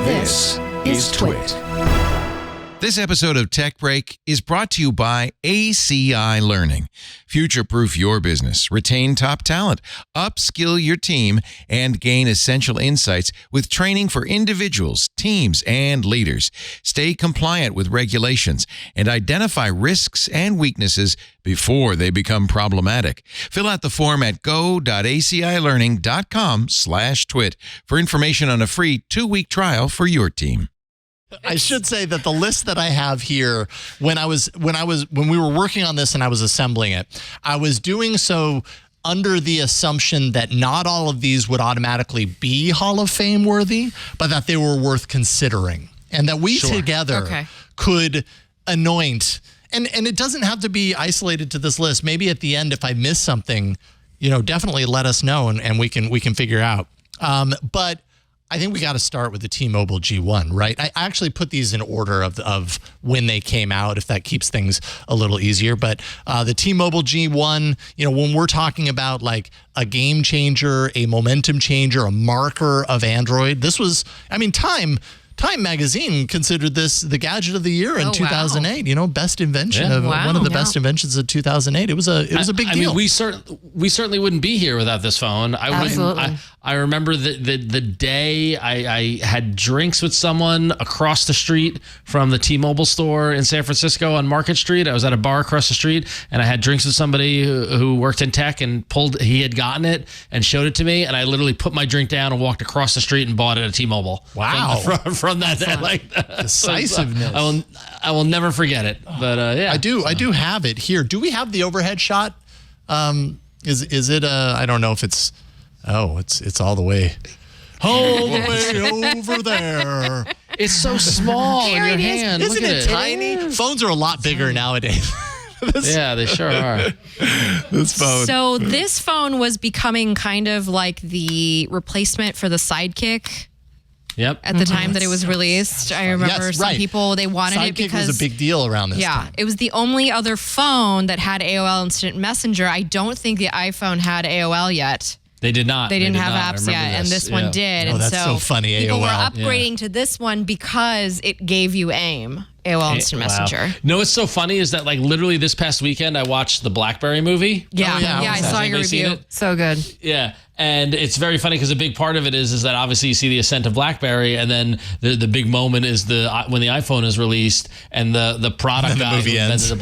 This is TWiT. This episode of Tech Break is brought to you by ACI Learning. Future-proof your business, retain top talent, upskill your team, and gain essential insights with training for individuals, teams, and leaders. Stay compliant with regulations and identify risks and weaknesses before they become problematic. Fill out the form at go.acilearning.com/twit for information on a free 2-week trial for your team. I should say that the list that I have here, when we were working on this and I was assembling it, I was doing so under the assumption that not all of these would automatically be Hall of Fame worthy, but that they were worth considering, and that we together could anoint. And it doesn't have to be isolated to this list. Maybe at the end, if I miss something, definitely let us know and we can figure out. But I think we got to start with the T-Mobile G1, right? I actually put these in order of when they came out, if that keeps things a little easier. But the T-Mobile G1, when we're talking about like a game changer, a momentum changer, a marker of Android, this was, Time magazine considered this the gadget of the year in 2008. Wow. Best invention of one of the best inventions of 2008 it was a big deal. I mean, we certainly wouldn't be here without this phone. I remember the day I had drinks with someone across the street from the T-Mobile store in San Francisco on Market Street. I was at a bar across the street and I had drinks with somebody who worked in tech and he had gotten it and showed it to me, and I literally put my drink down and walked across the street and bought it at T-Mobile. Wow. From that day, like decisiveness. I will never forget it. But I do have it here. Do we have the overhead shot? Is it I don't know if it's it's all the way over there. It's so small in your hand. Isn't it tiny? Phones are a lot bigger nowadays. Yeah, they sure are. This phone. So this phone was becoming kind of like the replacement for the Sidekick. Yep. At the time that it was released, I remember some people, they wanted Sidekick it because was a big deal around this time. It was the only other phone that had AOL Instant Messenger. I don't think the iPhone had AOL yet. They did not. They didn't have apps yet, and this one did. Oh, and that's so funny, people were AOL. upgrading to this one because it gave you AIM, AOL Instant Messenger. No, what's so funny is that like literally this past weekend I watched the BlackBerry movie. Yeah, I saw your review. So good. Yeah. And it's very funny because a big part of it is that obviously you see the ascent of BlackBerry, and then the big moment is when the iPhone is released and the product guy who invented the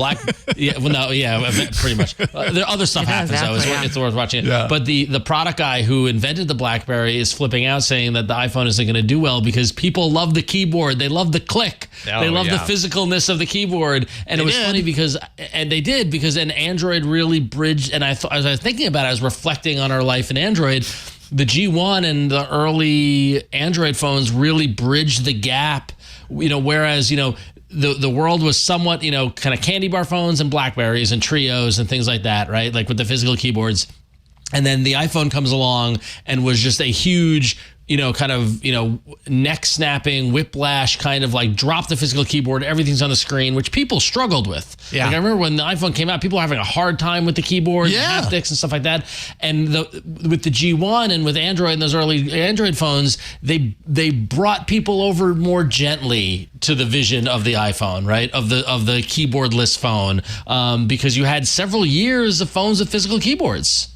pretty much. There other stuff happens though. It's worth watching it. Yeah. But the product guy who invented the BlackBerry is flipping out, saying that the iPhone isn't going to do well because people love the keyboard, they love the click, they love the physicalness of the keyboard, and it was funny because Android really bridged. And as I was thinking about it, I was reflecting on our life in Android. The G1 and the early Android phones really bridged the gap, whereas, the world was somewhat, kind of candy bar phones and Blackberries and Trios and things like that, right? Like with the physical keyboards. And then the iPhone comes along and was just a huge, neck snapping, whiplash, kind of like drop the physical keyboard, everything's on the screen, which people struggled with. Yeah. Like I remember when the iPhone came out, people were having a hard time with the keyboard, and haptics and stuff like that. And with the G1 and with Android and those early Android phones, they brought people over more gently to the vision of the iPhone, right? Of the keyboardless phone, because you had several years of phones with physical keyboards.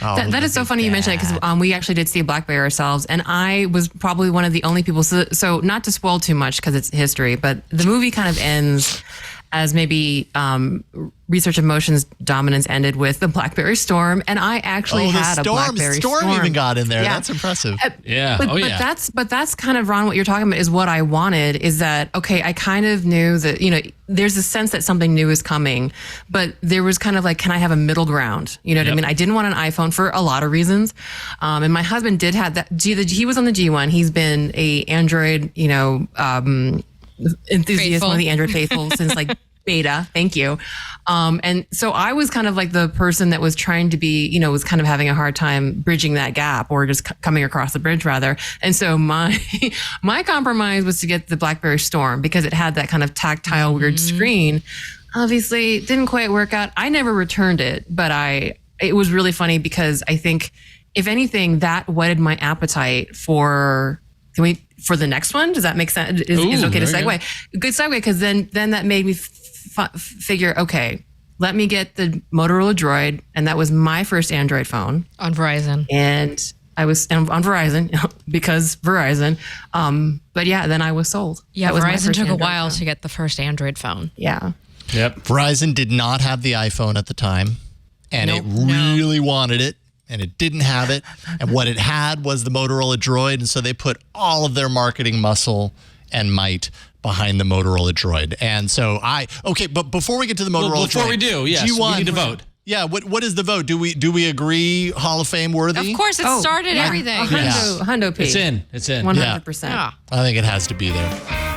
Oh, that is so funny you mentioned it because we actually did see a BlackBerry ourselves, and I was probably one of the only people. So not to spoil too much because it's history, but the movie kind of ends as maybe Research of Motion's dominance ended with the BlackBerry Storm, and I actually had a BlackBerry Storm. Storm even got in there. Yeah. That's impressive. But that's kind of, Ron, what you're talking about is what I wanted. Is that okay? I kind of knew that there's a sense that something new is coming, but there was kind of like, can I have a middle ground? You know what I mean? I didn't want an iPhone for a lot of reasons, and my husband did have that. He was on the G1. He's been a Android, enthusiast, one of the Android faithful since like beta. Thank you. And so I was kind of like the person that was trying to be, was kind of having a hard time bridging that gap, or just coming across the bridge rather. And so my compromise was to get the BlackBerry Storm because it had that kind of tactile, weird screen. Obviously, it didn't quite work out. I never returned it, but it was really funny because I think, if anything, that whetted my appetite for. for the next one. Does that make sense? Is it okay to segue? Good segue, because then that made me figure, okay, let me get the Motorola Droid, and that was my first Android phone. On Verizon. And I was on Verizon because Verizon. But yeah, then I was sold. Yeah, Verizon took a while phone to get the first Android phone. Yeah. Yep. Verizon did not have the iPhone at the time, and it really wanted it, and it didn't have it. And what it had was the Motorola Droid, and so they put all of their marketing muscle and might behind the Motorola Droid. And so but before we get to the Motorola Droid. Before we do, yes, G1, we need to vote. Yeah, what is the vote? Do we agree Hall of Fame worthy? Of course, it started everything. Hundo P. It's in. 100%. I think it has to be there.